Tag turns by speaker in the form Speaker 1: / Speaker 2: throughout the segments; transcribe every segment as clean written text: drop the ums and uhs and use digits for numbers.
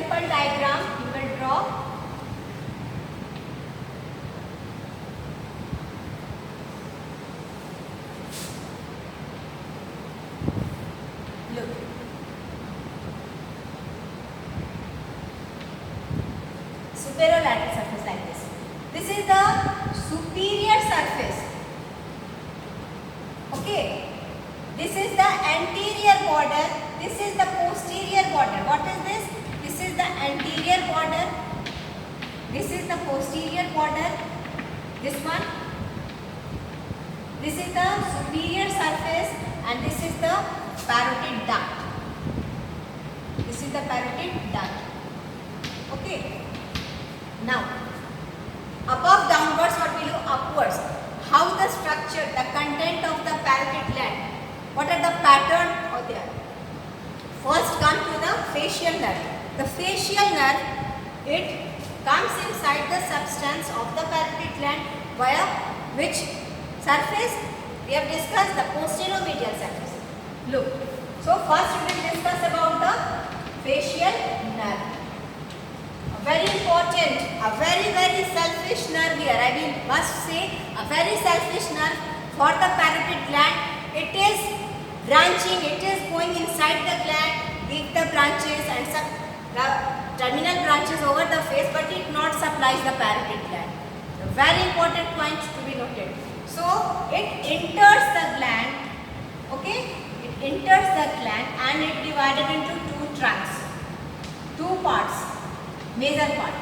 Speaker 1: simple diagram you will draw. Look. Superolateral surface like this. This is the superior surface. Okay. This is the anterior border. This is the posterior border. What is this? This is the anterior border. This is the posterior border. This one. This is the superior surface and this is the parotid duct. This is the parotid duct. Okay. Now, above downwards, what we do? Upwards. How the structure, the content of the parotid gland. What are the pattern out there? First come to the facial nerve. The facial nerve, it comes inside the substance of the parotid gland via which surface? We have discussed the posteromedial surface. Look. So first we will discuss about the facial nerve. Very important, a very selfish nerve here. I must say a very selfish nerve for the parotid gland. It is branching, it is going inside the gland, give the branches and the terminal branches over the face, but it not supplies the parotid gland. A very important point to be noted. So it enters the gland, okay? It enters the gland and it divided into two trunks, two parts. Major part,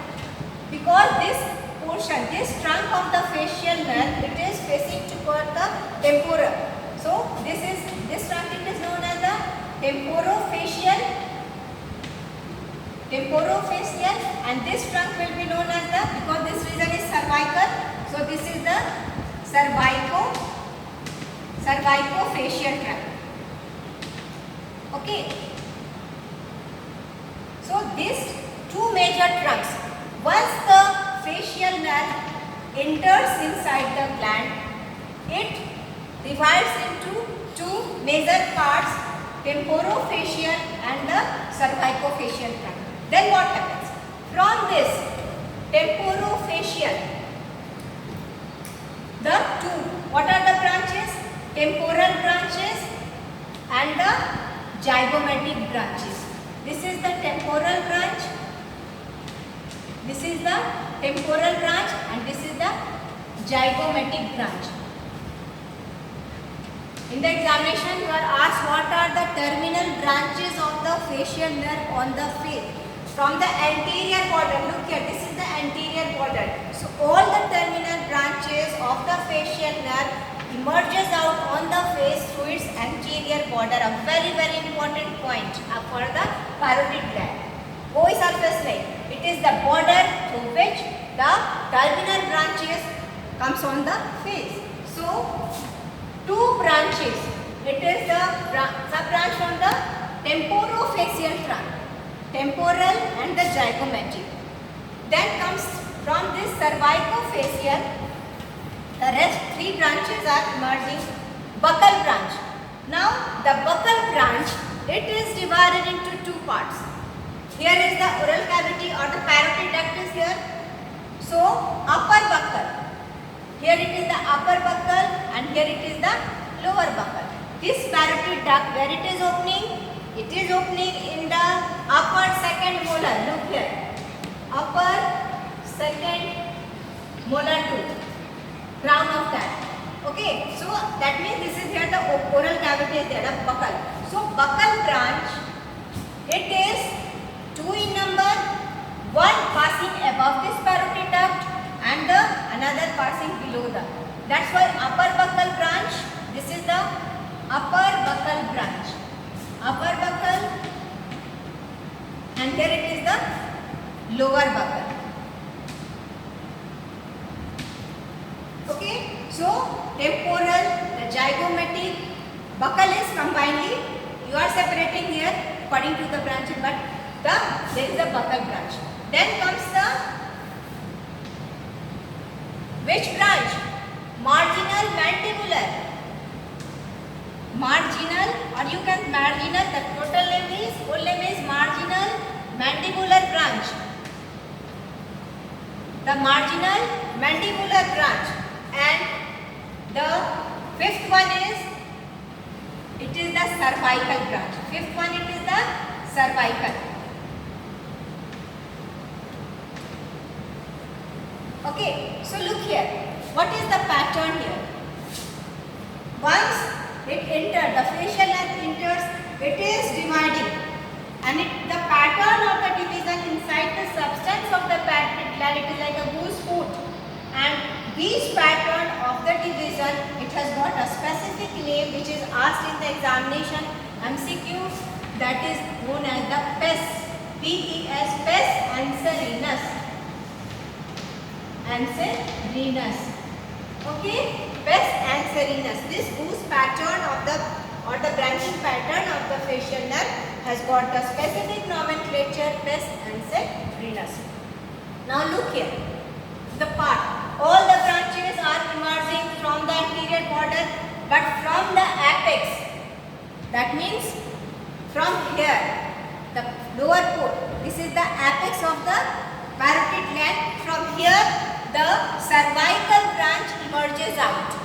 Speaker 1: because this portion, this trunk of the facial nerve, it is facing toward the temporal. So this trunk, it is known as the temporofacial, and this trunk will be known as the, because this region is cervical, so this is the cervicofacial trunk. Okay. So this two major trunks. Once the facial nerve enters inside the gland, it divides into two major parts, temporofacial and the cervicofacial trunk. Then what happens? From this temporofacial, the two, what are the branches? Temporal branches and the zygomatic branches. This is the temporal branch. This is the temporal branch and this is the zygomatic branch. In the examination you are asked what are the terminal branches of the facial nerve on the face. From the anterior border, look here, this is the anterior border. So all the terminal branches of the facial nerve emerges out on the face through its anterior border. A very important point for the parotid gland. कोई surface नहीं. It is the border through which the terminal branches comes on the face. So, two branches. It is the sub-branch from the temporofacial trunk, temporal and the zygomatic. Then comes from this cervicofacial. The rest three branches are emerging. Buccal branch. Now, the buccal branch, it is divided into two parts. Here is the oral cavity or the parotid duct is here. So, upper buccal. Here it is the upper buccal and here it is the lower buccal. This parotid duct, where it is opening? It is opening in the upper second molar. Look here. Upper second molar tooth. Crown of that. Okay. So, that means this is here the oral cavity is there, the buccal. So, buccal branch, it is two in number, one passing above this parotid duct and the another passing below that. That's why upper buccal branch, this is the upper buccal branch. Upper buccal and here it is the lower buccal. Okay, so temporal, the zygomatic, buccal is combinedly, you are separating here according to the branch, but there is a buccal branch. Then comes the which branch? Marginal mandibular. Marginal, or you can marginal, the total name is, full name is marginal mandibular branch. The marginal mandibular branch. And the fifth one is, it is the cervical branch. Fifth one, it is the cervical. Okay, so look here. What is the pattern here? Once it enters, the facial nerve enters, it is dividing. And the pattern of the division inside the substance of the parotid gland, it is like a goose foot. And this pattern of the division, it has got a specific name which is asked in the examination MCQ, that is known as the pes. P-E-S, pes anserinus. Anserinus. Okay, pes anserinus. This goose pattern of the branching pattern of the facial nerve has got the specific nomenclature pes anserinus. Now look here, the part. All the branches are emerging from the anterior border, but from the apex. That means from here, the lower port. This is the apex of the parotid gland. From here, the cervical branch emerges out.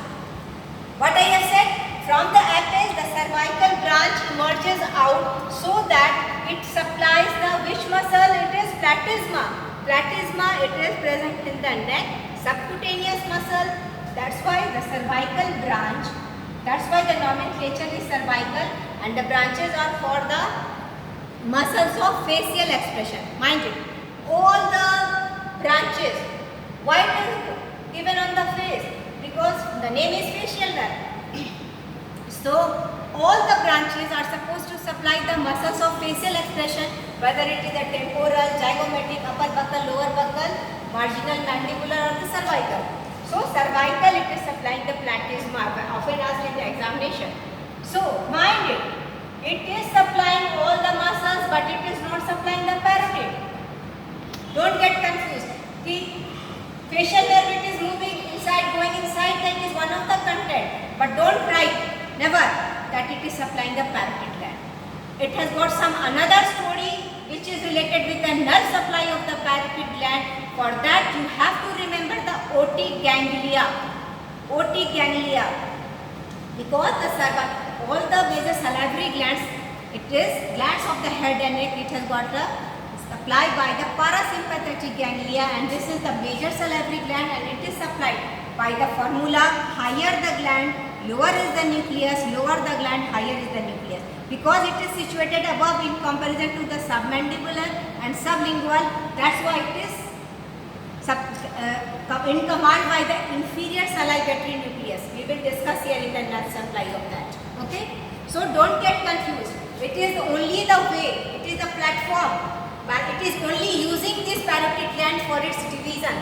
Speaker 1: What I have said? From the apex, the cervical branch emerges out so that it supplies the which muscle? It is platysma. Platysma, it is present in the neck. Subcutaneous muscle, that's why the cervical branch, that's why the nomenclature is cervical, and the branches are for the muscles of facial expression. Mind it, all the branches, why it is given on the face? Because the name is facial nerve. So all the branches are supposed to supply the muscles of facial expression, whether it is a temporal, zygomatic, upper buccal, lower buccal, marginal, mandibular, or the cervical. So cervical, it is supplying the platysma, often asked in the examination. So mind it, it is supplying all the muscles, but it is not supplying the parotid. Don't get confused. The facial nerve, it is moving inside, going inside, that is one of the content. But don't write, never, that it is supplying the parotid gland. It has got some another story which is related with the nerve supply of the parotid gland. For that you have to remember the otic ganglia. Otic ganglia. Because all the major salivary glands, it is glands of the head and neck, it has got the supplied by the parasympathetic ganglia, and this is the major salivary gland, and it is supplied by the formula: higher the gland, lower is the nucleus, lower the gland, higher is the nucleus. Because it is situated above in comparison to the submandibular and sublingual, that's why it is in command by the inferior salivatory nucleus. We will discuss here in the nerve supply of that. Okay? So don't get confused. It is only the way, it is the platform, but it is only using this parotid gland for its division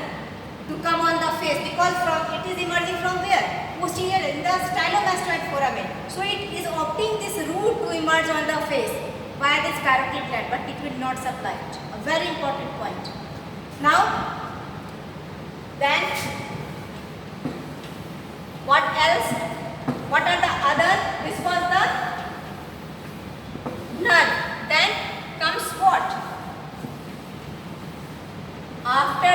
Speaker 1: to come on the face, because it is emerging from where? Posterior, in the stylomastoid foramen. So it is opting this route to emerge on the face via this parotid gland, but it will not supply it. A very important point. Now, then what else?